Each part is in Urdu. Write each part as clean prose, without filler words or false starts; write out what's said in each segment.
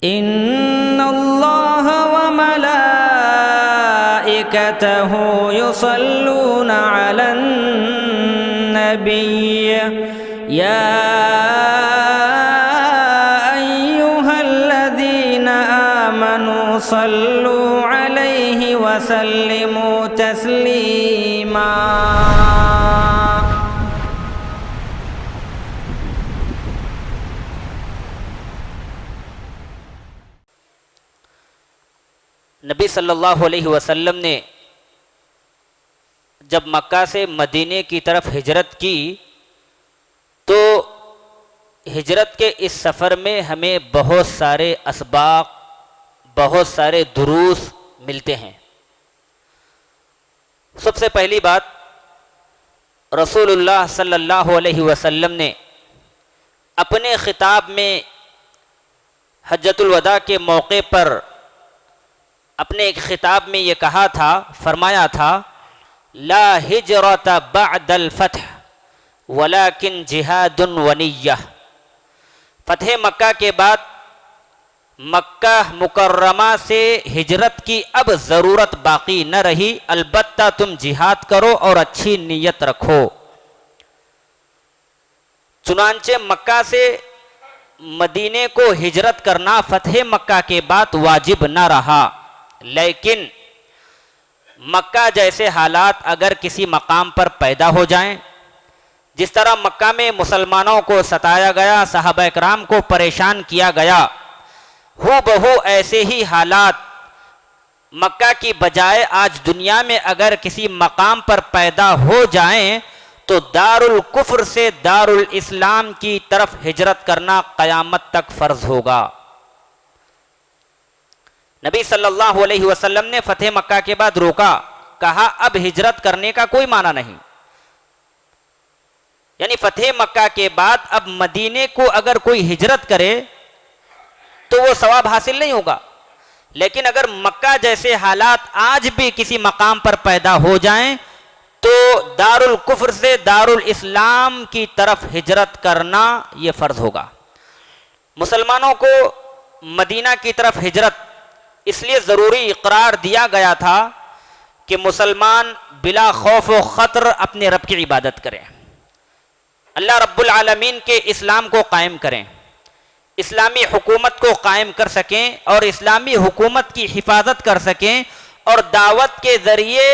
ان اللہ وملائکتہ یصلون علی النبی یا ایہا الذین آمنوا صلوا علیہ وسلموا تسلیما۔ نبی صلی اللہ علیہ وسلم نے جب مکہ سے مدینے کی طرف ہجرت کی تو ہجرت کے اس سفر میں ہمیں بہت سارے اسباق، بہت سارے دروس ملتے ہیں۔ سب سے پہلی بات، رسول اللہ صلی اللہ علیہ وسلم نے اپنے خطاب میں حجۃ الوداع کے موقع پر اپنے ایک خطاب میں یہ کہا تھا، فرمایا تھا، لا ہجرت بعد الفتح ولکن جہاد ونیہ۔ فتح مکہ کے بعد مکہ مکرمہ سے ہجرت کی اب ضرورت باقی نہ رہی، البتہ تم جہاد کرو اور اچھی نیت رکھو۔ چنانچہ مکہ سے مدینے کو ہجرت کرنا فتح مکہ کے بعد واجب نہ رہا، لیکن مکہ جیسے حالات اگر کسی مقام پر پیدا ہو جائیں، جس طرح مکہ میں مسلمانوں کو ستایا گیا، صحابہ اکرام کو پریشان کیا گیا، ہو بہو ایسے ہی حالات مکہ کی بجائے آج دنیا میں اگر کسی مقام پر پیدا ہو جائیں تو دار الکفر سے دار الاسلام کی طرف ہجرت کرنا قیامت تک فرض ہوگا۔ نبی صلی اللہ علیہ وسلم نے فتح مکہ کے بعد روکا، کہا اب ہجرت کرنے کا کوئی معنی نہیں، یعنی فتح مکہ کے بعد اب مدینے کو اگر کوئی ہجرت کرے تو وہ ثواب حاصل نہیں ہوگا، لیکن اگر مکہ جیسے حالات آج بھی کسی مقام پر پیدا ہو جائیں تو دار الکفر سے دار الاسلام کی طرف ہجرت کرنا یہ فرض ہوگا۔ مسلمانوں کو مدینہ کی طرف ہجرت اس لیے ضروری قرار دیا گیا تھا کہ مسلمان بلا خوف و خطر اپنے رب کی عبادت کریں، اللہ رب العالمین کے اسلام کو قائم کریں، اسلامی حکومت کو قائم کر سکیں اور اسلامی حکومت کی حفاظت کر سکیں اور دعوت کے ذریعے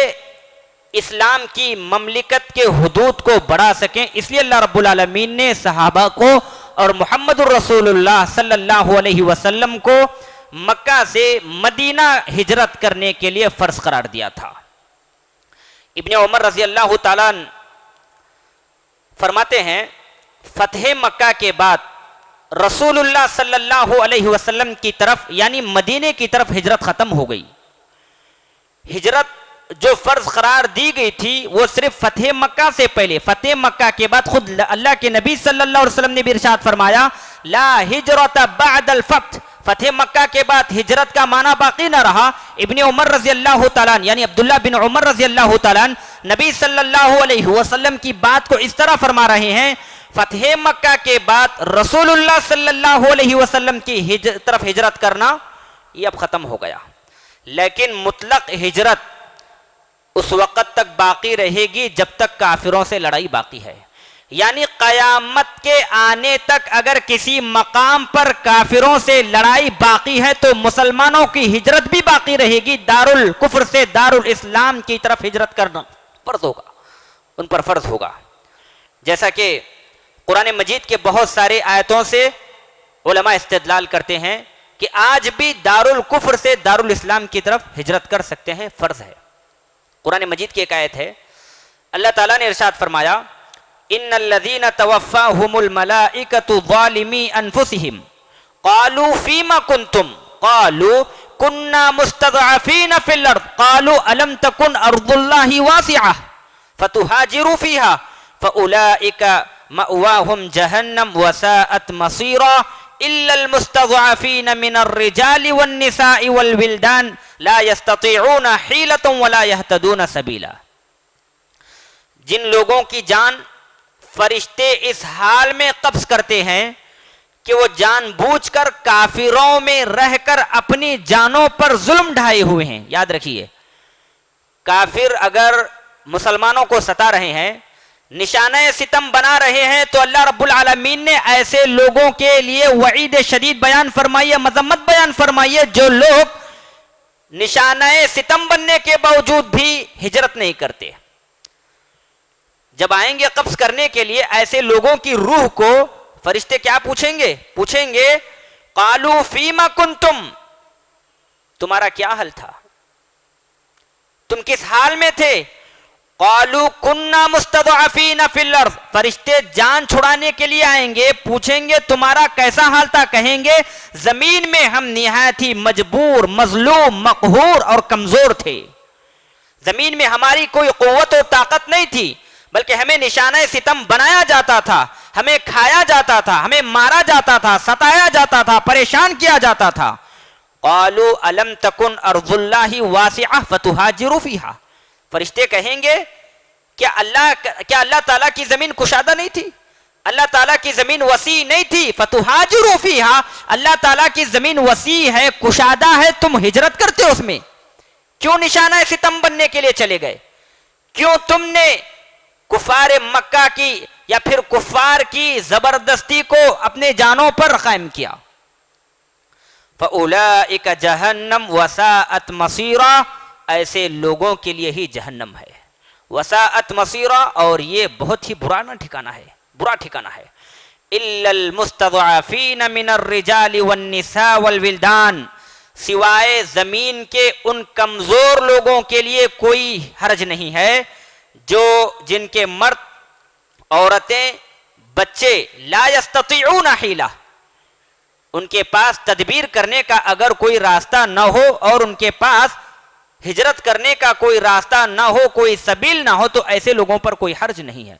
اسلام کی مملکت کے حدود کو بڑھا سکیں۔ اس لیے اللہ رب العالمین نے صحابہ کو اور محمد الرسول اللہ صلی اللہ علیہ وسلم کو مکہ سے مدینہ ہجرت کرنے کے لیے فرض قرار دیا تھا۔ ابن عمر رضی اللہ تعالیٰ فرماتے ہیں، فتح مکہ کے بعد رسول اللہ صلی اللہ علیہ وسلم کی طرف یعنی مدینے کی طرف ہجرت ختم ہو گئی۔ ہجرت جو فرض قرار دی گئی تھی وہ صرف فتح مکہ سے پہلے، فتح مکہ کے بعد خود اللہ کے نبی صلی اللہ علیہ وسلم نے بھی ارشاد فرمایا، لا ہجرت بعد الفتح، فتح مکہ کے بعد ہجرت کا معنی باقی نہ رہا۔ ابن عمر رضی اللہ تعالیٰ یعنی عبداللہ بن عمر رضی اللہ تعالیٰ نبی صلی اللہ علیہ وسلم کی بات کو اس طرح فرما رہے ہیں، فتح مکہ کے بعد رسول اللہ صلی اللہ علیہ وسلم کی طرف ہجرت کرنا یہ اب ختم ہو گیا، لیکن مطلق ہجرت اس وقت تک باقی رہے گی جب تک کافروں سے لڑائی باقی ہے، یعنی قیامت کے آنے تک اگر کسی مقام پر کافروں سے لڑائی باقی ہے تو مسلمانوں کی ہجرت بھی باقی رہے گی، دار الکفر سے دار الاسلام کی طرف ہجرت کرنا فرض ہوگا، ان پر فرض ہوگا۔ جیسا کہ قرآن مجید کے بہت سارے آیتوں سے علماء استدلال کرتے ہیں کہ آج بھی دار الکفر سے دار الاسلام کی طرف ہجرت کر سکتے ہیں، فرض ہے۔ قرآن مجید کی ایک آیت ہے، اللہ تعالیٰ نے ارشاد فرمایا، ان الذین توفاہم الملائکۃ ظالمی انفسہم قالوا فیم کنتم قالوا کنا مستضعفین فی الارض قالوا الم تکن ارض اللہ واسعہ فتہاجروا فیہا فاولئک مأواہم جہنم وساءت مصیرا الا المستضعفین من الرجال والنساء والولدان لا يستطيعون حیلۃ ولا يهتدون سبیلا۔ جن لوگوں کی جان فرشتے اس حال میں قبض کرتے ہیں کہ وہ جان بوجھ کر کافروں میں رہ کر اپنی جانوں پر ظلم ڈھائے ہوئے ہیں. یاد رکھیے، کافر اگر مسلمانوں کو ستا رہے ہیں، نشانہ ستم بنا رہے ہیں، تو اللہ رب العالمین نے ایسے لوگوں کے لیے وعید شدید بیان فرمائی ہے، مذمت بیان فرمائی ہے، جو لوگ نشانہ ستم بننے کے باوجود بھی ہجرت نہیں کرتے. جب آئیں گے قبض کرنے کے لیے ایسے لوگوں کی روح کو، فرشتے کیا پوچھیں گے قالوا فیما کنتم، تمہارا کیا حل تھا، تم کس حال میں تھے؟ قالوا کننا مستضعفین فی الارض، فرشتے جان چھڑانے کے لیے آئیں گے، پوچھیں گے تمہارا کیسا حال تھا، کہیں گے زمین میں ہم نہایت ہی مجبور، مظلوم، مقہور اور کمزور تھے. زمین میں ہماری کوئی قوت و طاقت نہیں تھی، بلکہ ہمیں نشانہ ستم بنایا جاتا تھا، ہمیں کھایا جاتا تھا، ہمیں مارا جاتا تھا، ستایا جاتا تھا، پریشان کیا جاتا تھا. قالوا الم تکن ارض اللہ واسعہ فتہاجروا فیہا، فرشتے کہیں گے کیا اللہ تعالیٰ کی زمین کشادہ نہیں تھی، اللہ تعالیٰ کی زمین وسیع نہیں تھی؟ فتہاجروا فیہا، اللہ تعالیٰ کی زمین وسیع ہے، کشادہ ہے، تم ہجرت کرتے ہو اس میں، کیوں نشانہ ستم بننے کے لیے چلے گئے؟ کیوں تم نے کفار مکہ کی یا پھر کفار کی زبردستی کو اپنے جانوں پر قائم کیا؟ فَأُولَئِكَ جَهَنَّمْ وَسَاءَتْ مَصِيرًا، ایسے لوگوں کے لیے ہی جہنم ہے. وَسَاءَتْ مَصِيرًا، اور یہ بہت ہی برا ٹھکانہ ہے. إِلَّا الْمُسْتَضْعَفِينَ مِنَ الرِّجَالِ وَالنِّسَاءِ وَالْوِلْدَانِ، سوائے زمین کے ان کمزور لوگوں کے لیے کوئی حرج نہیں ہے جن کے مرد، عورتیں، بچے لا يستطيعون حیلہ، ان کے پاس تدبیر کرنے کا اگر کوئی راستہ نہ ہو اور ان کے پاس ہجرت کرنے کا کوئی راستہ نہ ہو، کوئی سبیل نہ ہو، تو ایسے لوگوں پر کوئی حرج نہیں ہے.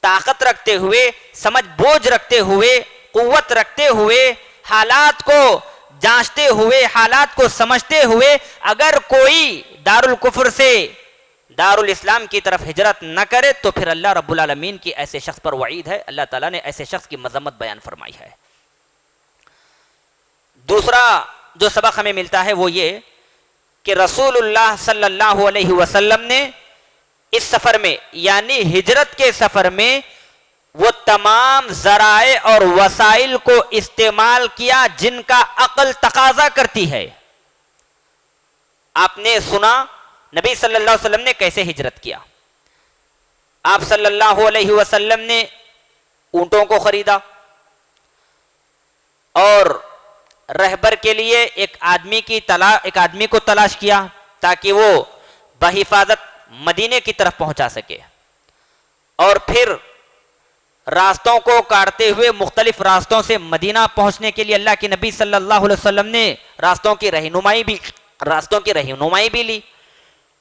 طاقت رکھتے ہوئے، سمجھ بوجھ رکھتے ہوئے، قوت رکھتے ہوئے، حالات کو جانچتے ہوئے، حالات کو سمجھتے ہوئے اگر کوئی دارالکفر سے دارالاسلام کی طرف ہجرت نہ کرے تو پھر اللہ رب العالمین کی ایسے شخص پر وعید ہے. اللہ تعالیٰ نے ایسے شخص کی مذمت بیان فرمائی ہے. دوسرا جو سبق ہمیں ملتا ہے وہ یہ کہ رسول اللہ صلی اللہ علیہ وسلم نے اس سفر میں، یعنی ہجرت کے سفر میں، وہ تمام ذرائع اور وسائل کو استعمال کیا جن کا عقل تقاضا کرتی ہے. آپ نے سنا نبی صلی اللہ علیہ وسلم نے کیسے ہجرت کیا. آپ صلی اللہ علیہ وسلم نے اونٹوں کو خریدا اور رہبر کے لیے ایک آدمی کو تلاش کیا تاکہ وہ بحفاظت مدینے کی طرف پہنچا سکے، اور پھر راستوں کو کاٹتے ہوئے مختلف راستوں سے مدینہ پہنچنے کے لیے اللہ کے نبی صلی اللہ علیہ وسلم نے راستوں کی رہنمائی بھی لی.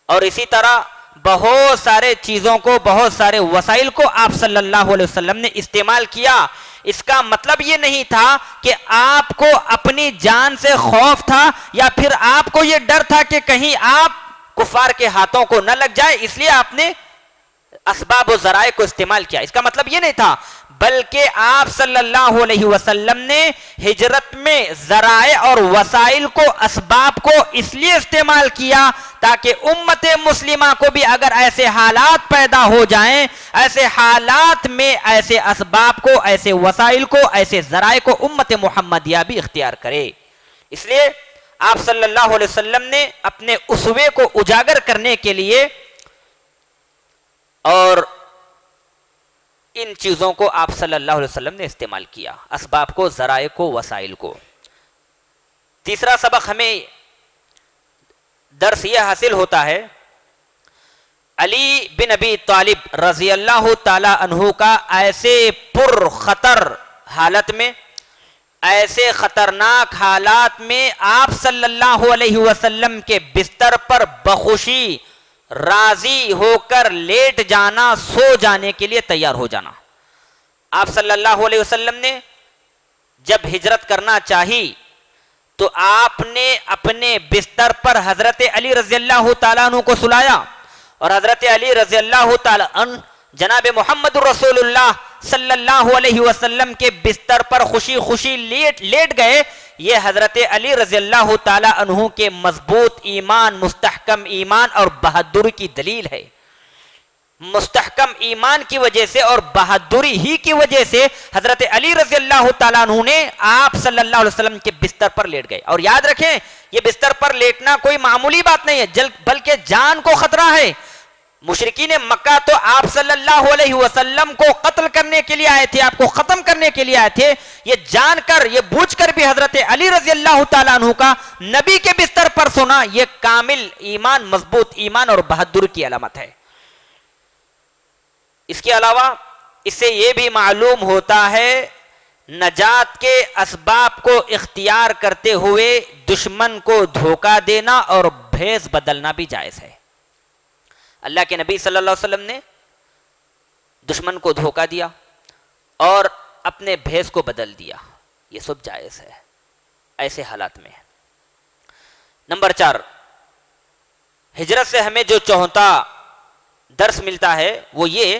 اور اسی طرح بہت سارے چیزوں کو، بہت سارے وسائل کو آپ صلی اللہ علیہ وسلم نے استعمال کیا. اس کا مطلب یہ نہیں تھا کہ آپ کو اپنی جان سے خوف تھا یا پھر آپ کو یہ ڈر تھا کہ کہیں آپ کفار کے ہاتھوں کو نہ لگ جائے اس لیے آپ نے اسباب و ذرائع کو استعمال کیا. اس کا مطلب یہ نہیں تھا، بلکہ آپ صلی اللہ علیہ وسلم نے ہجرت میں ذرائع اور وسائل کو، اسباب کو اس لیے استعمال کیا تاکہ امت مسلمہ کو بھی اگر ایسے حالات پیدا ہو جائیں، ایسے حالات میں ایسے اسباب کو، ایسے وسائل کو، ایسے ذرائع کو امت محمدیہ بھی اختیار کرے. اس لیے آپ صلی اللہ علیہ وسلم نے اپنے اسوے کو اجاگر کرنے کے لیے اور ان چیزوں کو آپ صلی اللہ علیہ وسلم نے استعمال کیا، اسباب کو، ذرائع کو، وسائل کو. تیسرا سبق ہمیں درس یہ حاصل ہوتا ہے، علی بن ابی طالب رضی اللہ تعالی عنہ کا ایسے پر خطر حالت میں، ایسے خطرناک حالات میں آپ صلی اللہ علیہ وسلم کے بستر پر بخوشی راضی ہو کر لیٹ جانا، سو جانے کے لیے تیار ہو جانا. آپ صلی اللہ علیہ وسلم نے جب ہجرت کرنا چاہی تو آپ نے اپنے بستر پر حضرت علی رضی اللہ تعالیٰ عنہ کو سلایا، اور حضرت علی رضی اللہ تعالیٰ عنہ جناب محمد رسول اللہ صلی اللہ علیہ وسلم کے بستر پر خوشی خوشی لیٹ گئے، یہ حضرت علی رضی اللہ تعالی عنہ کے مضبوط ایمان، مستحکم ایمان اور بہادری کی دلیل ہے۔ مستحکم ایمان کی وجہ سے اور بہادری ہی کی وجہ سے حضرت علی رضی اللہ تعالیٰ عنہ نے آپ صلی اللہ علیہ وسلم کے بستر پر لیٹ گئے۔ اور یاد رکھیں، یہ بستر پر لیٹنا کوئی معمولی بات نہیں ہے، بلکہ جان کو خطرہ ہے۔ مشرکین مکہ تو آپ صلی اللہ علیہ وسلم کو قتل کرنے کے لیے آئے تھے، آپ کو ختم کرنے کے لیے آئے تھے۔ یہ جان کر، یہ بوجھ کر بھی حضرت علی رضی اللہ تعالیٰ عنہ کا نبی کے بستر پر سونا، یہ کامل ایمان، مضبوط ایمان اور بہادری کی علامت ہے۔ اس کے علاوہ اس سے یہ بھی معلوم ہوتا ہے نجات کے اسباب کو اختیار کرتے ہوئے دشمن کو دھوکہ دینا اور بھیس بدلنا بھی جائز ہے۔ اللہ کے نبی صلی اللہ علیہ وسلم نے دشمن کو دھوکہ دیا اور اپنے بھیس کو بدل دیا، یہ سب جائز ہے ایسے حالات میں۔ نمبر 4، ہجرت سے ہمیں جو چوتھا درس ملتا ہے وہ یہ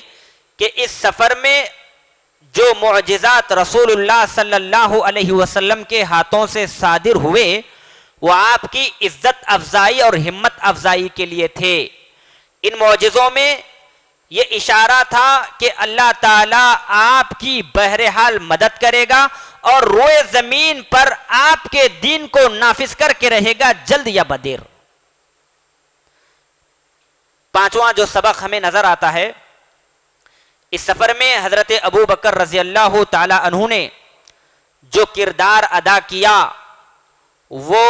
کہ اس سفر میں جو معجزات رسول اللہ صلی اللہ علیہ وسلم کے ہاتھوں سے صادر ہوئے وہ آپ کی عزت افزائی اور ہمت افزائی کے لیے تھے۔ ان معجزوں میں یہ اشارہ تھا کہ اللہ تعالیٰ آپ کی بہرحال مدد کرے گا اور روئے زمین پر آپ کے دین کو نافذ کر کے رہے گا، جلد یا بدیر۔ پانچواں جو سبق ہمیں نظر آتا ہے، اس سفر میں حضرت ابو بکر رضی اللہ تعالی عنہ نے جو کردار ادا کیا وہ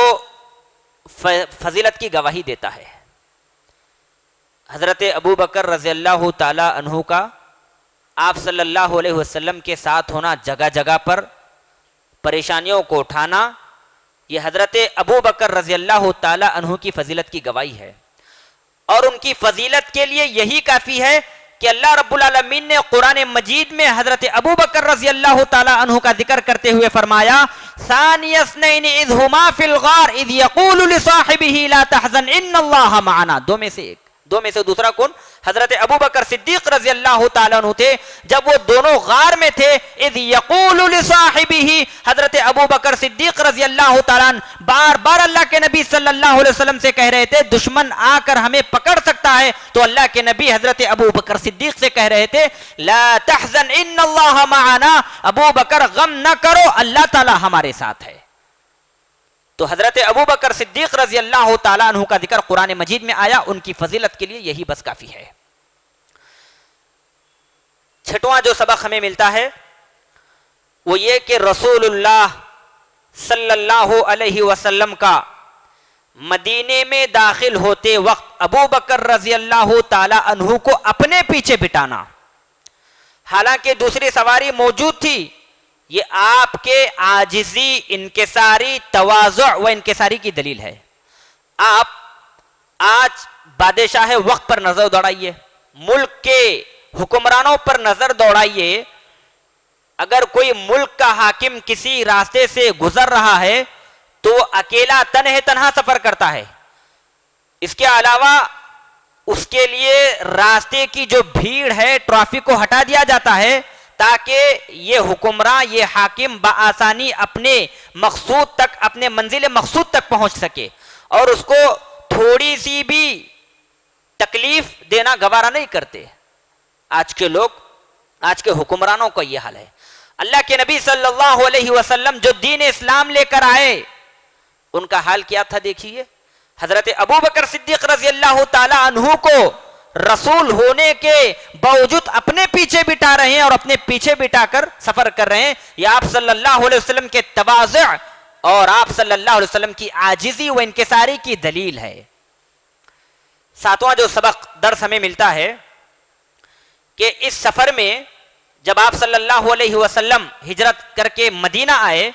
فضیلت کی گواہی دیتا ہے۔ حضرت ابو بکر رضی اللہ تعالی عنہ کا آپ صلی اللہ علیہ وسلم کے ساتھ ہونا، جگہ جگہ پر پریشانیوں کو اٹھانا، یہ حضرت ابو بکر رضی اللہ تعالی عنہ کی فضیلت کی گواہی ہے۔ اور ان کی فضیلت کے لیے یہی کافی ہے کہ اللہ رب العالمین نے قرآن مجید میں حضرت ابو بکر رضی اللہ تعالی عنہ کا ذکر کرتے ہوئے فرمایا، ثانی اثنین اذ ہما فی الغار اذ یقول لصاحبہ لا تحزن ان اللہ معنا۔ دو میں سے دوسرا کون؟ حضرت ابو بکر صدیق رضی اللہ تعالیٰ عنہ تھے۔ جب وہ دونوں غار میں تھے، اذ یقول لصاحبہ، حضرت ابو بکر صدیق رضی اللہ تعالیٰ عنہ بار بار اللہ کے نبی صلی اللہ علیہ وسلم سے کہہ رہے تھے دشمن آ کر ہمیں پکڑ سکتا ہے، تو اللہ کے نبی حضرت ابو بکر صدیق سے کہہ رہے تھے لا تحزن ان اللہ معنا، ابو بکر غم نہ کرو، اللہ تعالیٰ ہمارے ساتھ ہے۔ تو حضرت ابو بکر صدیق رضی اللہ تعالیٰ عنہ کا ذکر قرآن مجید میں آیا، ان کی فضیلت کے لیے یہی بس کافی ہے۔ چھٹواں جو سبق ہمیں ملتا ہے وہ یہ کہ رسول اللہ صلی اللہ علیہ وسلم کا مدینے میں داخل ہوتے وقت ابو بکر رضی اللہ تعالیٰ عنہ کو اپنے پیچھے بٹانا، حالانکہ دوسری سواری موجود تھی، یہ آپ کے عاجزی، انکساری، تواضع و انکساری کی دلیل ہے۔ آپ آج بادشاہ وقت پر نظر دوڑائیے، ملک کے حکمرانوں پر نظر دوڑائیے، اگر کوئی ملک کا حاکم کسی راستے سے گزر رہا ہے تو وہ اکیلا تنہا سفر کرتا ہے، اس کے علاوہ اس کے لیے راستے کی جو بھیڑ ہے، ٹریفک کو ہٹا دیا جاتا ہے تاکہ یہ حکمراں، یہ حاکم بآسانی اپنے مقصود تک، اپنے منزل مقصود تک پہنچ سکے، اور اس کو تھوڑی سی بھی تکلیف دینا گوارا نہیں کرتے۔ آج کے لوگ، آج کے حکمرانوں کا یہ حال ہے۔ اللہ کے نبی صلی اللہ علیہ وسلم جو دین اسلام لے کر آئے، ان کا حال کیا تھا دیکھیے۔ حضرت ابو بکر صدیق رضی اللہ تعالی عنہ کو رسول ہونے کے باوجود اپنے پیچھے بٹا رہے ہیں اور اپنے پیچھے بٹا کر سفر کر رہے ہیں، یہ آپ صلی اللہ علیہ وسلم کے تواضع اور آپ صلی اللہ علیہ وسلم کی عاجزی و انکساری کی دلیل ہے۔ ساتواں جو سبق درس ہمیں ملتا ہے کہ اس سفر میں جب آپ صلی اللہ علیہ وسلم ہجرت کر کے مدینہ آئے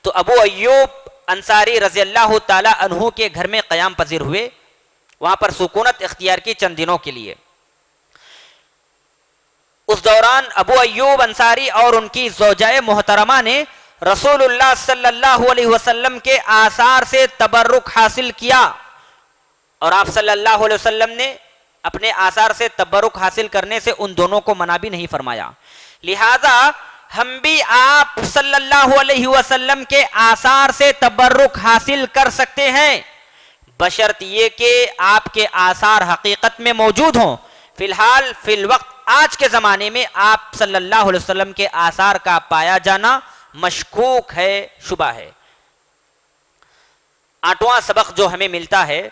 تو ابو ایوب انصاری رضی اللہ تعالی عنہ کے گھر میں قیام پذیر ہوئے، وہاں پر سکونت اختیار کی چند دنوں کے لیے۔ اس دوران ابو ایوب انصاری اور ان کی زوجہ محترمہ نے رسول اللہ صلی اللہ علیہ وسلم کے آثار سے تبرک حاصل کیا، اور آپ صلی اللہ علیہ وسلم نے اپنے آثار سے تبرک حاصل کرنے سے ان دونوں کو منع بھی نہیں فرمایا۔ لہذا ہم بھی آپ صلی اللہ علیہ وسلم کے آثار سے تبرک حاصل کر سکتے ہیں، بشرط یہ کہ آپ کے آثار حقیقت میں موجود ہوں۔ فی الحال فی الوقت آج کے زمانے میں آپ صلی اللہ علیہ وسلم کے آثار کا پایا جانا مشکوک ہے، شبہ ہے۔ 8واں سبق جو ہمیں ملتا ہے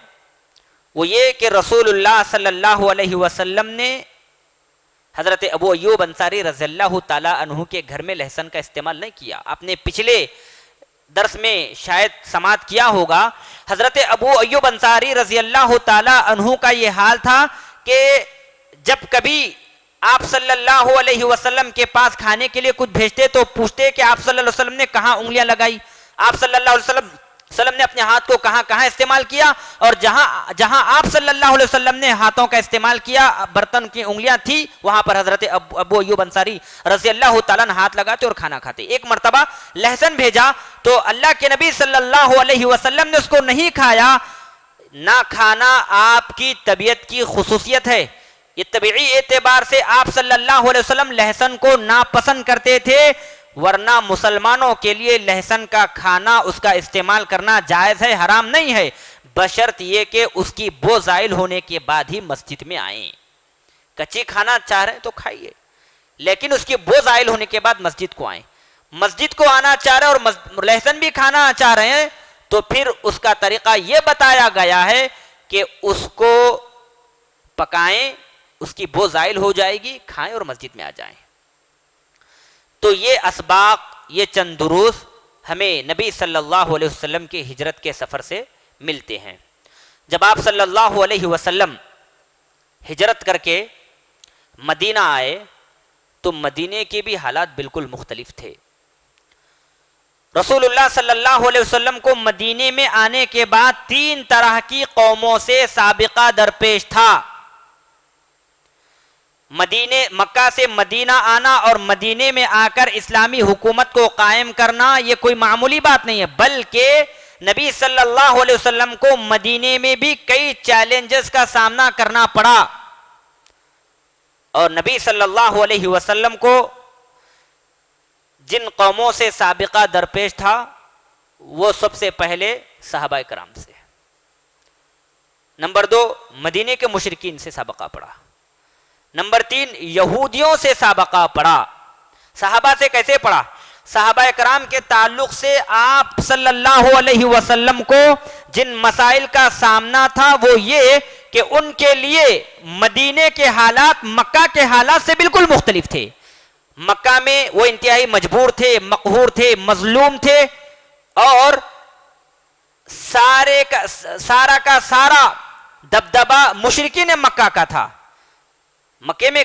وہ یہ کہ رسول اللہ صلی اللہ علیہ وسلم نے حضرت ابو ایوب انصاری رضی اللہ تعالی عنہ کے گھر میں لہسن کا استعمال نہیں کیا۔ آپ نے پچھلے درس میں شاید سماعت کیا ہوگا، حضرت ابو ایوب انصاری رضی اللہ تعالی عنہ کا یہ حال تھا کہ جب کبھی آپ صلی اللہ علیہ وسلم کے پاس کھانے کے لیے کچھ بھیجتے تو پوچھتے کہ آپ صلی اللہ علیہ وسلم نے کہاں انگلیاں لگائی، آپ صلی اللہ علیہ وسلم نے اپنے ہاتھ کو کہاں کہاں استعمال کیا، اور جہاں آپ صلی اللہ علیہ وسلم نے ہاتھوں کا استعمال کیا، برتن کی انگلیاں تھی، وہاں پر حضرت ابو ایوب انصاری رضی اللہ تعالیٰ نے ہاتھ لگاتے اور کھانا کھاتے۔ ایک مرتبہ لہسن بھیجا تو اللہ کے نبی صلی اللہ علیہ وسلم نے اس کو نہیں کھایا۔ نہ کھانا آپ کی طبیعت کی خصوصیت ہے، یہ طبیعی اعتبار سے آپ صلی اللہ علیہ وسلم لہسن کو ناپسند کرتے تھے، ورنہ مسلمانوں کے لیے لہسن کا کھانا، اس کا استعمال کرنا جائز ہے، حرام نہیں ہے، بشرط یہ کہ اس کی بو زائل ہونے کے بعد ہی مسجد میں آئیں۔ کچی کھانا چاہ رہے ہیں تو کھائیے، لیکن اس کی بو زائل ہونے کے بعد مسجد کو آئیں۔ مسجد کو آنا چاہ رہے ہیں اور لہسن بھی کھانا چاہ رہے ہیں تو پھر اس کا طریقہ یہ بتایا گیا ہے کہ اس کو پکائیں، اس کی بو زائل ہو جائے گی، کھائیں اور مسجد میں آ جائیں۔ تو یہ اسباق، یہ چند دروس ہمیں نبی صلی اللہ علیہ وسلم کے ہجرت کے سفر سے ملتے ہیں۔ جب آپ صلی اللہ علیہ وسلم ہجرت کر کے مدینہ آئے تو مدینے کے بھی حالات بالکل مختلف تھے۔ رسول اللہ صلی اللہ علیہ وسلم کو مدینے میں آنے کے بعد 3 طرح کی قوموں سے سابقہ درپیش تھا۔ مکہ سے مدینہ آنا اور مدینے میں آ کر اسلامی حکومت کو قائم کرنا یہ کوئی معمولی بات نہیں ہے، بلکہ نبی صلی اللہ علیہ وسلم کو مدینے میں بھی کئی چیلنجز کا سامنا کرنا پڑا، اور نبی صلی اللہ علیہ وسلم کو جن قوموں سے سابقہ درپیش تھا وہ سب سے پہلے صحابہ کرام سے، نمبر 2 مدینے کے مشرکین سے سابقہ پڑا، نمبر 3 یہودیوں سے سابقہ پڑا۔ صحابہ سے کیسے پڑا؟ صحابہ کرام کے تعلق سے آپ صلی اللہ علیہ وسلم کو جن مسائل کا سامنا تھا وہ یہ کہ ان کے لیے مدینے کے حالات مکہ کے حالات سے بالکل مختلف تھے۔ مکہ میں وہ انتہائی مجبور تھے، مقہور تھے، مظلوم تھے، اور سارا کا سارا دبدبہ مشرکین مکہ کا تھا۔ مکے میں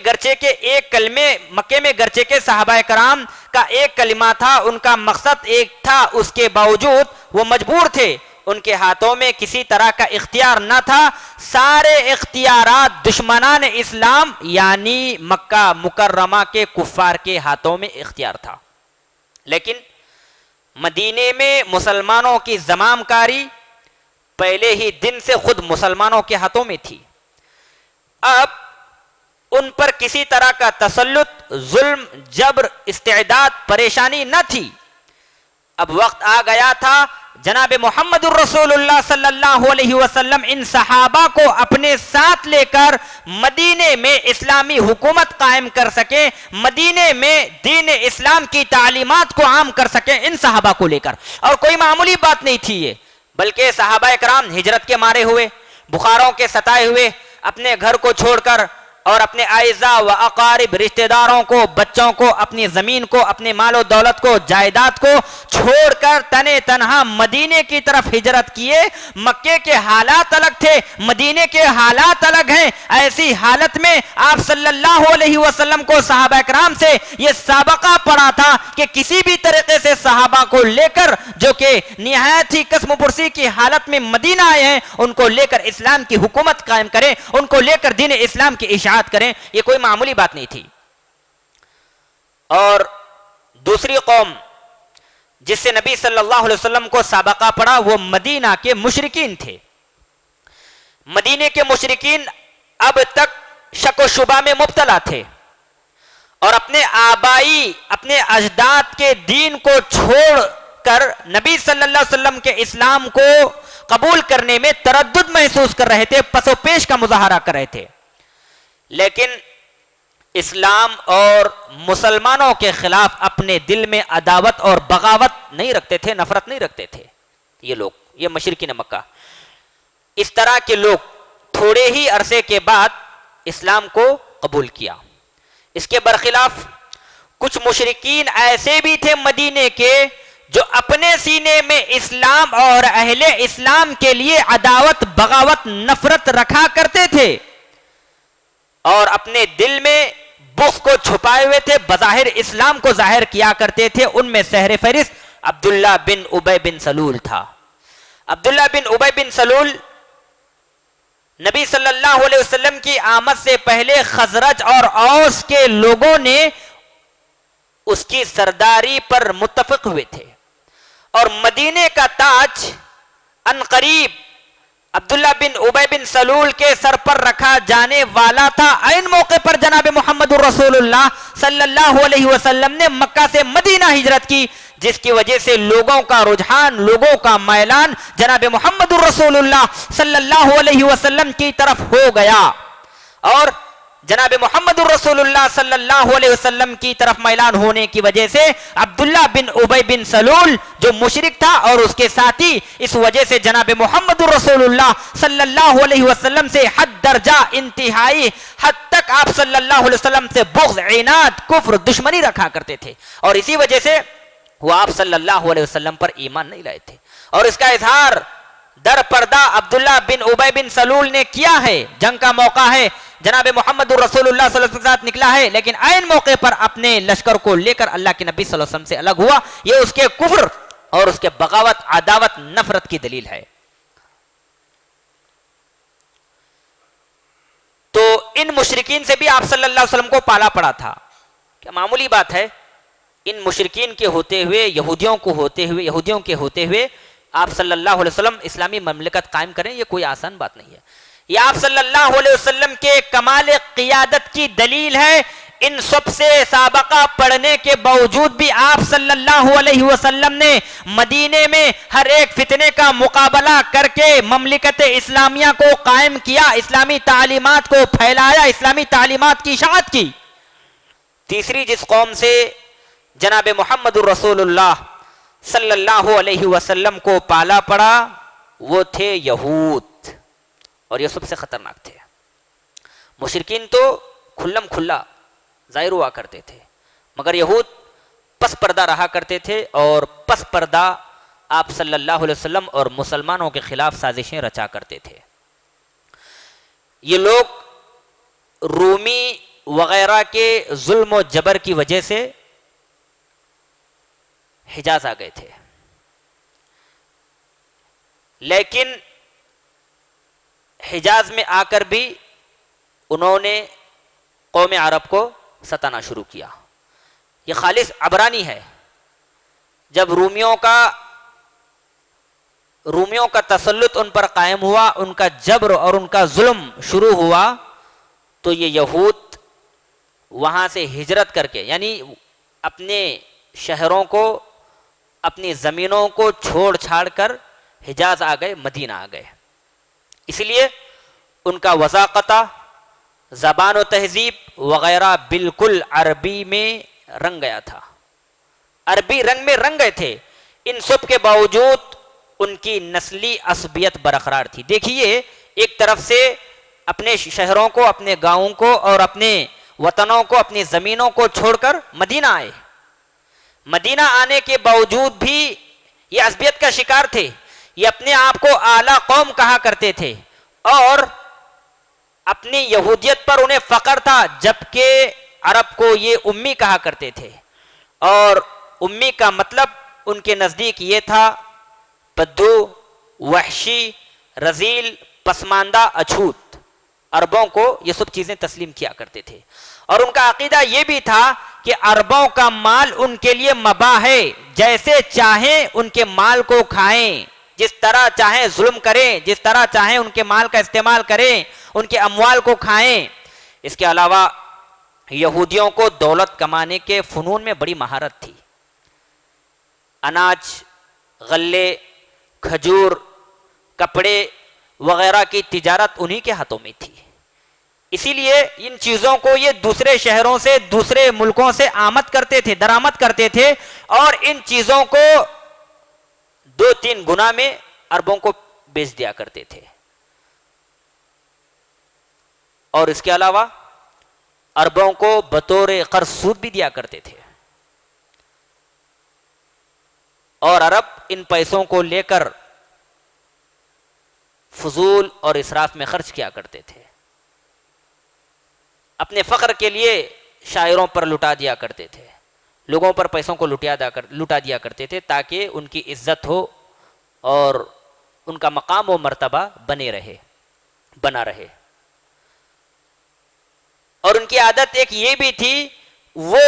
گرچہ کے صحابہ کرام کا ایک کلمہ تھا، ان کا مقصد ایک تھا، اس کے باوجود وہ مجبور تھے، ان کے ہاتھوں میں کسی طرح کا اختیار نہ تھا، سارے اختیارات دشمنان اسلام یعنی مکہ مکرمہ کے کفار کے ہاتھوں میں اختیار تھا۔ لیکن مدینے میں مسلمانوں کی زمام کاری پہلے ہی دن سے خود مسلمانوں کے ہاتھوں میں تھی۔ اب ان پر کسی طرح کا تسلط، ظلم، جبر، استعداد، پریشانی نہ تھی۔ اب وقت آ گیا تھا جناب محمد الرسول اللہ صلی اللہ علیہ وسلم ان صحابہ کو اپنے ساتھ لے کر مدینے میں اسلامی حکومت قائم کر سکیں، مدینے میں دین اسلام کی تعلیمات کو عام کر سکیں ان صحابہ کو لے کر۔ اور کوئی معمولی بات نہیں تھی یہ، بلکہ صحابہ کرام ہجرت کے مارے ہوئے، بخاروں کے ستائے ہوئے، اپنے گھر کو چھوڑ کر اور اپنے اعزاء و اقارب، رشتہ داروں کو، بچوں کو، اپنی زمین کو، اپنے مال و دولت کو، جائیداد کو چھوڑ کر تنے تنہا مدینے کی طرف ہجرت کیے۔ مکے کے حالات الگ تھے، مدینے کے حالات الگ ہیں۔ ایسی حالت میں آپ صلی اللہ علیہ وسلم کو صحابہ کرام سے یہ سابقہ پڑا تھا کہ کسی بھی طریقے سے صحابہ کو لے کر جو کہ نہایت ہی قسم پرسی کی حالت میں مدینہ آئے ہیں، ان کو لے کر اسلام کی حکومت قائم کریں، ان کو لے کر دین اسلام کی اشاعت کریں۔ یہ کوئی معمولی بات نہیں تھی۔ اور دوسری قوم جس سے نبی صلی اللہ علیہ وسلم کو سابقہ پڑا وہ مدینہ کے مشرکین تھے۔ مدینے کے مشرکین اب تک شک و شبہ میں مبتلا تھے، اور اپنے آبائی اپنے اجداد کے دین کو چھوڑ کر نبی صلی اللہ علیہ وسلم کے اسلام کو قبول کرنے میں تردد محسوس کر رہے تھے، پس و پیش کا مظاہرہ کر رہے تھے، لیکن اسلام اور مسلمانوں کے خلاف اپنے دل میں عداوت اور بغاوت نہیں رکھتے تھے، نفرت نہیں رکھتے تھے یہ لوگ، یہ مشرکین مکہ۔ اس طرح کے لوگ تھوڑے ہی عرصے کے بعد اسلام کو قبول کیا۔ اس کے برخلاف کچھ مشرکین ایسے بھی تھے مدینے کے جو اپنے سینے میں اسلام اور اہل اسلام کے لیے عداوت بغاوت نفرت رکھا کرتے تھے اور اپنے دل میں بغض کو چھپائے ہوئے تھے، بظاہر اسلام کو ظاہر کیا کرتے تھے۔ ان میں سہر فہرست عبداللہ بن ابی بن سلول تھا۔ عبداللہ بن ابی بن سلول نبی صلی اللہ علیہ وسلم کی آمد سے پہلے خزرج اور اوس کے لوگوں نے اس کی سرداری پر متفق ہوئے تھے اور مدینے کا تاج عنقریب عبداللہ بن ابی بن سلول کے سر پر رکھا جانے والا تھا۔ عین موقع پر جناب محمد الرسول اللہ صلی اللہ علیہ وسلم نے مکہ سے مدینہ ہجرت کی، جس کی وجہ سے لوگوں کا رجحان، لوگوں کا میلان جناب محمد الرسول اللہ صلی اللہ علیہ وسلم کی طرف ہو گیا، اور جناب محمد الرسول اللہ صلی اللہ علیہ وسلم کی طرف میلان ہونے کی وجہ سے عبداللہ بن ابی بن سلول جو مشرک تھا اور اس کے ساتھی، اس وجہ سے جناب محمد الرسول اللہ صلی اللہ علیہ وسلم سے حد درجہ انتہائی حد تک آپ صلی اللہ علیہ وسلم سے بغض، عناد، کفر، دشمنی رکھا کرتے تھے، اور اسی وجہ سے وہ آپ صلی اللہ علیہ وسلم پر ایمان نہیں لائے تھے۔ اور اس کا اظہار در پردہ عبداللہ بن ابی بن سلول نے کیا ہے۔ جنگ کا موقع ہے، جناب محمد الرسول اللہ صلی اللہ علیہ وسلم کے ساتھ نکلا ہے، لیکن عین موقع پر اپنے لشکر کو لے کر اللہ کے نبی صلی اللہ علیہ وسلم سے الگ ہوا۔ یہ اس کے کفر اور اس کے بغاوت، عداوت، نفرت کی دلیل ہے۔ تو ان مشرکین سے بھی آپ صلی اللہ علیہ وسلم کو پالا پڑا تھا۔ کیا معمولی بات ہے؟ ان مشرکین کے ہوتے ہوئے، یہودیوں کے ہوتے ہوئے آپ صلی اللہ علیہ وسلم اسلامی مملکت قائم کریں، یہ کوئی آسان بات نہیں ہے۔ یہ آپ صلی اللہ علیہ وسلم کے کمال قیادت کی دلیل ہے۔ ان سب سے سابقہ پڑھنے کے باوجود بھی آپ صلی اللہ علیہ وسلم نے مدینے میں ہر ایک فتنے کا مقابلہ کر کے مملکت اسلامیہ کو قائم کیا، اسلامی تعلیمات کو پھیلایا، اسلامی تعلیمات کی اشاعت کی۔ تیسری جس قوم سے جناب محمد الرسول اللہ صلی اللہ علیہ وسلم کو پالا پڑا وہ تھے یہود، اور یہ سب سے خطرناک تھے۔ مشرکین تو کھلم کھلا ظاہر ہوا کرتے تھے، مگر یہود پس پردہ رہا کرتے تھے، اور پس پردہ آپ صلی اللہ علیہ وسلم اور مسلمانوں کے خلاف سازشیں رچا کرتے تھے۔ یہ لوگ رومی وغیرہ کے ظلم و جبر کی وجہ سے حجاز آ گئے تھے، لیکن حجاز میں آ کر بھی انہوں نے قوم عرب کو ستانا شروع کیا۔ یہ خالص عبرانی ہے۔ جب رومیوں کا تسلط ان پر قائم ہوا، ان کا جبر اور ان کا ظلم شروع ہوا، تو یہ یہود وہاں سے ہجرت کر کے، یعنی اپنے شہروں کو، اپنی زمینوں کو چھوڑ چھاڑ کر حجاز آ گئے، مدینہ آ گئے۔ اس لیے ان کا وضاقتہ، زبان و تہذیب وغیرہ بالکل عربی میں رنگ گیا تھا، عربی رنگ میں رنگ گئے تھے۔ ان سب کے باوجود ان کی نسلی عصبیت برقرار تھی۔ دیکھیے، ایک طرف سے اپنے شہروں کو، اپنے گاؤں کو اور اپنے وطنوں کو، اپنی زمینوں کو چھوڑ کر مدینہ آئے۔ مدینہ آنے کے باوجود بھی یہ عصبیت کا شکار تھے۔ یہ اپنے آپ کو اعلیٰ قوم کہا کرتے تھے، اور اپنی یہودیت پر انہیں فخر تھا، جبکہ عرب کو یہ امی کہا کرتے تھے، اور امی کا مطلب ان کے نزدیک یہ تھا بدو، وحشی، رذیل، پسماندہ، اچھوت۔ عربوں کو یہ سب چیزیں تسلیم کیا کرتے تھے، اور ان کا عقیدہ یہ بھی تھا کہ عربوں کا مال ان کے لیے مباح ہے، جیسے چاہیں ان کے مال کو کھائیں، جس طرح چاہیں ظلم کریں، جس طرح چاہیں ان کے مال کا استعمال کریں، ان کے اموال کو کھائیں۔ اس کے علاوہ یہودیوں کو دولت کمانے کے فنون میں بڑی مہارت تھی. اناج، غلے، کھجور، کپڑے وغیرہ کی تجارت انہی کے ہاتھوں میں تھی. اسی لیے ان چیزوں کو یہ دوسرے شہروں سے، دوسرے ملکوں سے آمد کرتے تھے، درآمد کرتے تھے، اور ان چیزوں کو 2-3 گنا میں عربوں کو بیچ دیا کرتے تھے. اور اس کے علاوہ عربوں کو بطور قرض سود بھی دیا کرتے تھے، اور عرب ان پیسوں کو لے کر فضول اور اسراف میں خرچ کیا کرتے تھے. اپنے فخر کے لیے شاعروں پر لٹا دیا کرتے تھے، لوگوں پر پیسوں کو لٹا دیا کرتے تھے تاکہ ان کی عزت ہو اور ان کا مقام و مرتبہ بنا رہے. اور ان کی عادت ایک یہ بھی تھی، وہ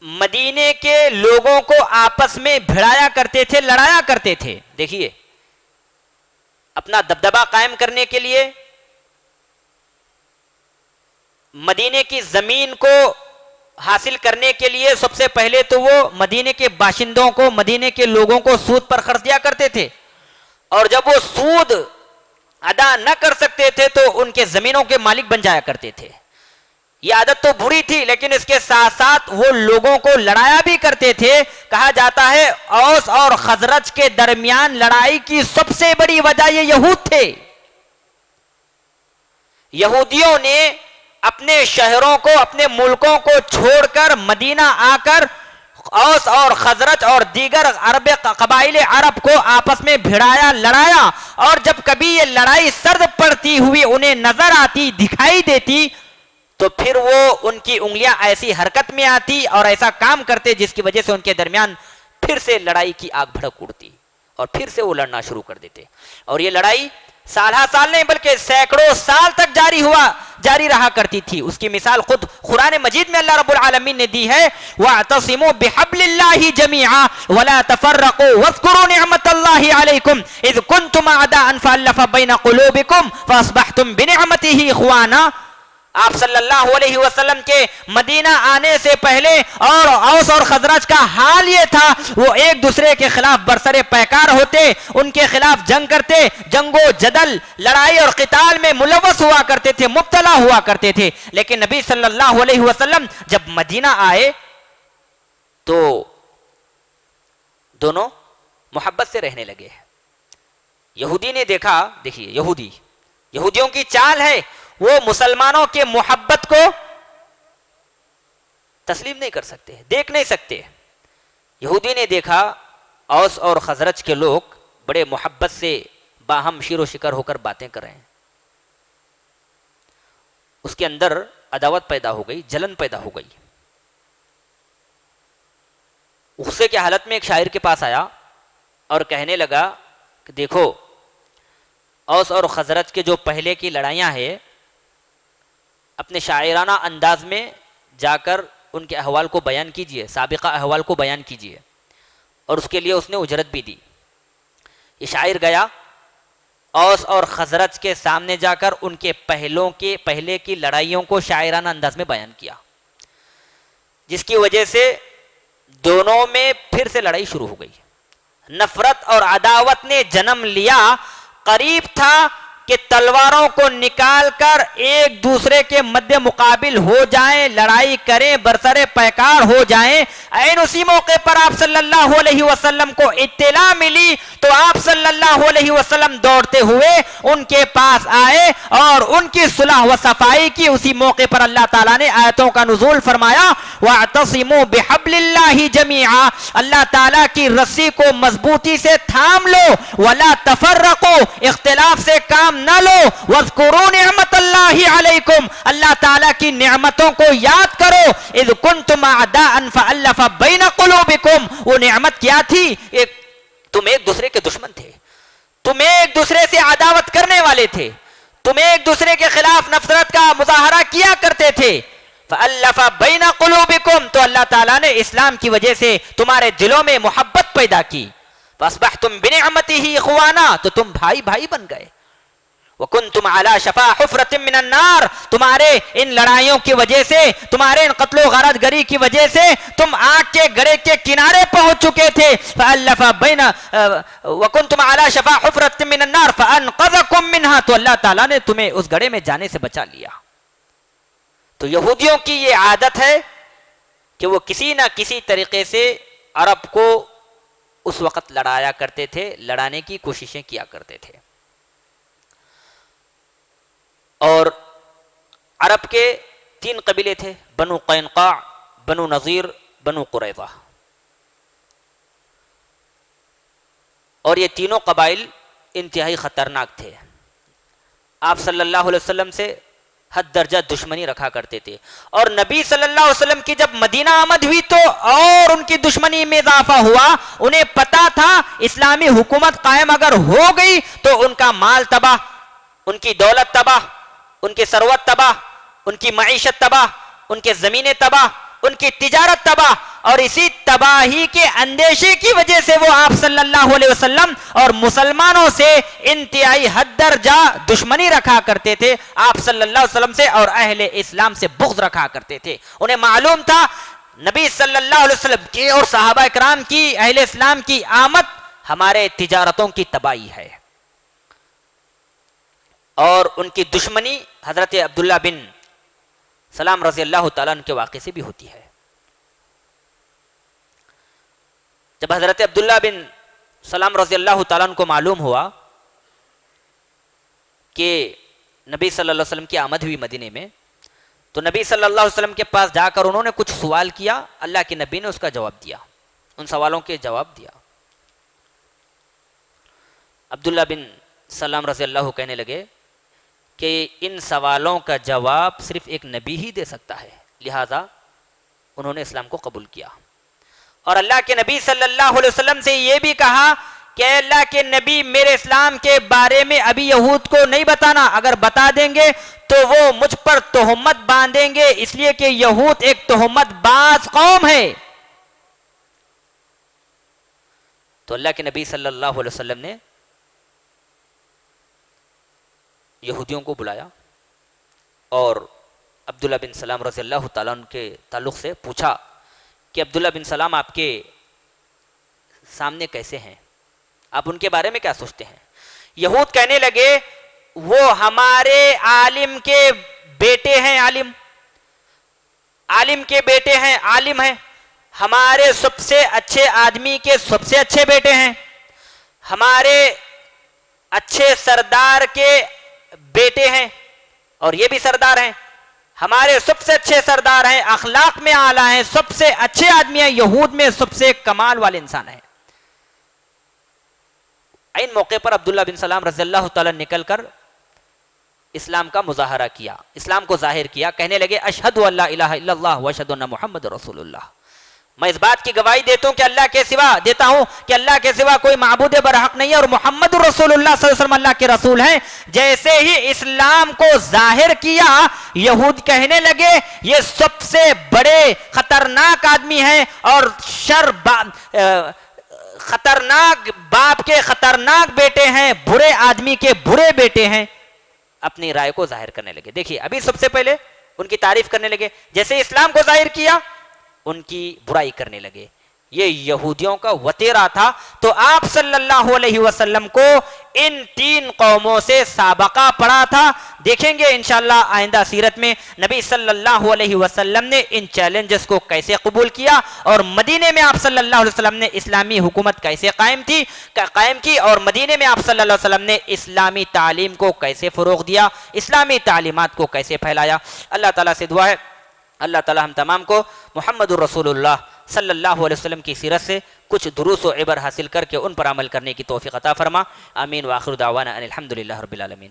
مدینے کے لوگوں کو آپس میں بھڑایا کرتے تھے، لڑایا کرتے تھے. دیکھیے، اپنا دبدبہ قائم کرنے کے لیے مدینے کی زمین کو حاصل کرنے کے لیے سب سے پہلے تو وہ مدینے کے باشندوں کو، مدینے کے لوگوں کو سود پر قرض دیا کرتے تھے، اور جب وہ سود ادا نہ کر سکتے تھے تو ان کے زمینوں کے مالک بن جایا کرتے تھے. یہ عادت تو بری تھی، لیکن اس کے ساتھ ساتھ وہ لوگوں کو لڑایا بھی کرتے تھے. کہا جاتا ہے اوس اور خزرج کے درمیان لڑائی کی سب سے بڑی وجہ یہ یہود تھے. یہودیوں نے اپنے شہروں کو، اپنے ملکوں کو چھوڑ کر مدینہ آ کر اوس اور خزرج اور دیگر عرب قبائل عرب کو آپس میں بھڑایا، لڑایا. اور جب کبھی یہ لڑائی سرد پڑتی ہوئی انہیں نظر آتی، دکھائی دیتی، تو پھر وہ ان کی انگلیاں ایسی حرکت میں آتی اور ایسا کام کرتے جس کی وجہ سے ان کے درمیان پھر سے لڑائی کی آگ بھڑک اڑتی اور پھر سے وہ لڑنا شروع کر دیتے. اور یہ لڑائی سالہ سال نہیں بلکہ سینکڑوں سال تک جاری رہا کرتی تھی. اس کی مثال خود قرآن مجید میں اللہ رب العالمین نے دی ہے، وَاعْتَصِمُوا بِحَبْلِ اللَّهِ جَمِيعًا وَلَا تَفَرَّقُوا وَاذْكُرُوا نِعْمَةَ اللَّهِ عَلَيْكُمْ إِذْ كُنْتُمْ أَعْدَاءً فَأَلَّفَ بَيْنَ قُلُوبِكُمْ فَأَصْبَحْتُمْ بِنِعْمَتِهِ إِخْوَانًا. آپ صلی اللہ علیہ وسلم کے مدینہ آنے سے پہلے اور اوس اور خزرج کا حال یہ تھا، وہ ایک دوسرے کے خلاف برسر پیکار ہوتے، ان کے خلاف جنگ کرتے، جنگ و جدل، لڑائی اور قتال میں ملوث ہوا کرتے تھے، مبتلا ہوا کرتے تھے. لیکن نبی صلی اللہ علیہ وسلم جب مدینہ آئے تو دونوں محبت سے رہنے لگے. یہودی نے دیکھا، دیکھیے یہودیوں کی چال ہے، وہ مسلمانوں کے محبت کو تسلیم نہیں کر سکتے، دیکھ نہیں سکتے. یہودی نے دیکھا اوس اور خزرج کے لوگ بڑے محبت سے باہم شیر و شکر ہو کر باتیں کر رہے ہیں. اس کے اندر عداوت پیدا ہو گئی، جلن پیدا ہو گئی. غصے کی حالت میں ایک شاعر کے پاس آیا اور کہنے لگا کہ دیکھو، اوس اور خزرج کے جو پہلے کی لڑائیاں ہیں، اپنے شاعرانہ انداز میں جا کر ان کے احوال کو بیان کیجئے، سابقہ احوال کو بیان کیجئے. اور اس کے لیے اس نے اجرت بھی دی. یہ شاعر گیا اوس اور خزرج کے سامنے جا کر ان کے پہلے کی لڑائیوں کو شاعرانہ انداز میں بیان کیا، جس کی وجہ سے دونوں میں پھر سے لڑائی شروع ہو گئی. نفرت اور عداوت نے جنم لیا. قریب تھا کہ تلواروں کو نکال کر ایک دوسرے کے مد مقابل ہو جائیں، لڑائی کریں، برسر پیکار ہو جائیں. عین اسی موقع پر آپ صلی اللہ علیہ وسلم کو اطلاع ملی تو آپ صلی اللہ علیہ وسلم دوڑتے ہوئے ان کے پاس آئے اور ان کی صلح و صفائی کی. اسی موقع پر اللہ تعالیٰ نے آیتوں کا نزول فرمایا، وَاعْتَصِمُوا بِحَبْلِ اللَّهِ جَمِيعًا. اللہ تعالیٰ کی رسی کو مضبوطی سے تھام لو، وَلَا تَفَرَّقُوا، اختلاف سے کام نہ لو، وَاذْكُرُوا نِعْمَةَ اللَّهِ عَلَيْكُمْ، اللہ تعالیٰ کی نعمتوں کو یاد کرو. اِذْ كُنْتُمْ أَعْدَاءً فَأَلَّفَ بَيْنَ قُلُوبِكُمْ. وہ نعمت کیا تھی؟ تم ایک دوسرے کے دشمن تھے، تم ایک دوسرے سے عداوت کرنے والے تھے، تم ایک دوسرے کے خلاف نفرت کا مظاہرہ کیا کرتے تھے. فَأَلَّفَ بَيْنَ قُلُوبِكُمْ، تو اللہ تعالیٰ نے اسلام کی وجہ سے تمہارے دلوں میں محبت پیدا کی. فَأَصْبَحْتُمْ بِنِعْمَتِهِ إِخْوَانًا، تو تم بھائی بھائی بن گئے. وَكُنْتُمْ عَلَى شَفَا حُفْرَةٍ مِّنَ النَّارِ، تمہارے ان لڑائیوں کی وجہ سے، تمہارے ان قتل و غارت گری کی وجہ سے تم آگ کے گڑھے کے کنارے پہنچ چکے تھے. فَأَلَّفَ بَيْنَ وَكُنْتُمْ عَلَى شَفَا حُفْرَةٍ مِّنَ النَّارِ فَأَنْقَذَكُم مِّنْهَا، تو اللہ تعالیٰ نے تمہیں اس گڑھے میں جانے سے بچا لیا. تو یہودیوں کی یہ عادت ہے کہ وہ کسی نہ کسی طریقے سے عرب کو اس وقت لڑایا کرتے تھے، لڑانے کی کوششیں کیا کرتے تھے. اور عرب کے 3 قبیلے تھے، بنو قینقاع، بنو نذیر، بنو قریظہ. اور یہ تینوں قبائل انتہائی خطرناک تھے. آپ صلی اللہ علیہ وسلم سے حد درجہ دشمنی رکھا کرتے تھے. اور نبی صلی اللہ علیہ وسلم کی جب مدینہ آمد ہوئی تو اور ان کی دشمنی میں اضافہ ہوا. انہیں پتا تھا اسلامی حکومت قائم اگر ہو گئی تو ان کا مال تباہ، ان کی دولت تباہ، ان کی ثروت تباہ، ان کی معیشت تباہ، ان کے زمینیں تباہ، ان کی تجارت تباہ. اور اسی تباہی کے اندیشے کی وجہ سے وہ آپ صلی اللہ علیہ وسلم اور مسلمانوں سے انتہائی حد درجہ دشمنی رکھا کرتے تھے. آپ صلی اللہ علیہ وسلم سے اور اہل اسلام سے بغض رکھا کرتے تھے. انہیں معلوم تھا نبی صلی اللہ علیہ وسلم کی اور صحابہ کرام کی، اہل اسلام کی آمد ہمارے تجارتوں کی تباہی ہے. اور ان کی دشمنی حضرت عبداللہ بن سلام رضی اللہ تعالیٰ عنہ کے واقعے سے بھی ہوتی ہے. جب حضرت عبداللہ بن سلام رضی اللہ تعالیٰ عنہ کو معلوم ہوا کہ نبی صلی اللہ علیہ وسلم کی آمد ہوئی مدینے میں، تو نبی صلی اللہ علیہ وسلم کے پاس جا کر انہوں نے کچھ سوال کیا. اللہ کے نبی نے اس کا جواب دیا، ان سوالوں کے جواب دیا. عبداللہ بن سلام رضی اللہ کہنے لگے کہ ان سوالوں کا جواب صرف ایک نبی ہی دے سکتا ہے، لہذا انہوں نے اسلام کو قبول کیا. اور اللہ کے نبی صلی اللہ علیہ وسلم سے یہ بھی کہا کہ اللہ کے نبی میرے اسلام کے بارے میں ابھی یہود کو نہیں بتانا، اگر بتا دیں گے تو وہ مجھ پر تہمت باندھیں گے، اس لیے کہ یہود ایک تہمت باز قوم ہے. تو اللہ کے نبی صلی اللہ علیہ وسلم نے یہودیوں کو بلایا اور عبداللہ بن سلام رضی اللہ تعالیٰ عنہ کے تعلق سے پوچھا کہ عبداللہ بن سلام آپ کے سامنے کیسے ہیں، آپ ان کے بارے میں کیا سوچتے ہیں؟ یہود کہنے لگے وہ ہمارے عالم کے بیٹے ہیں، عالم کے بیٹے ہیں، عالم ہیں، ہمارے سب سے اچھے آدمی کے سب سے اچھے بیٹے ہیں، ہمارے اچھے سردار کے بیٹے ہیں اور یہ بھی سردار ہیں، ہمارے سب سے اچھے سردار ہیں، اخلاق میں اعلیٰ ہیں، سب سے اچھے آدمی ہیں، یہود میں سب سے کمال والے انسان ہیں. این موقع پر عبداللہ بن سلام رضی اللہ تعالیٰ نکل کر اسلام کا مظاہرہ کیا، اسلام کو ظاہر کیا. کہنے لگے اشہد ان لا الہ الا اللہ واشہد ان محمد رسول اللہ، میں اس بات کی گواہی دیتا ہوں کہ اللہ کے سوا کوئی معبود برحق نہیں ہے اور محمد رسول اللہ صلی اللہ علیہ وسلم اللہ کے رسول ہیں. جیسے ہی اسلام کو ظاہر کیا، یہود کہنے لگے یہ سب سے بڑے خطرناک آدمی ہیں اور خطرناک باپ کے خطرناک بیٹے ہیں، برے آدمی کے برے بیٹے ہیں. اپنی رائے کو ظاہر کرنے لگے. دیکھیے ابھی سب سے پہلے ان کی تعریف کرنے لگے، جیسے اسلام کو ظاہر کیا ان کی برائی کرنے لگے. یہ یہودیوں کا وتیرا تھا. تو آپ صلی اللہ علیہ وسلم کو ان 3 قوموں سے سابقہ پڑا تھا. دیکھیں گے انشاءاللہ آئندہ سیرت میں نبی صلی اللہ علیہ وسلم نے ان چیلنجز کو کیسے قبول کیا اور مدینے میں آپ صلی اللہ علیہ وسلم نے اسلامی حکومت کیسے قائم کی اور مدینے میں آپ صلی اللہ علیہ وسلم نے اسلامی تعلیم کو کیسے فروغ دیا، اسلامی تعلیمات کو کیسے پھیلایا. اللہ تعالیٰ سے دعا ہے اللہ تعالیٰ ہم تمام کو محمد الرسول اللہ صلی اللہ علیہ وسلم کی سیرت سے کچھ دروس و عبر حاصل کر کے ان پر عمل کرنے کی توفیق عطا فرما. آمین. وآخر دعوانا ان الحمدللہ رب العالمین.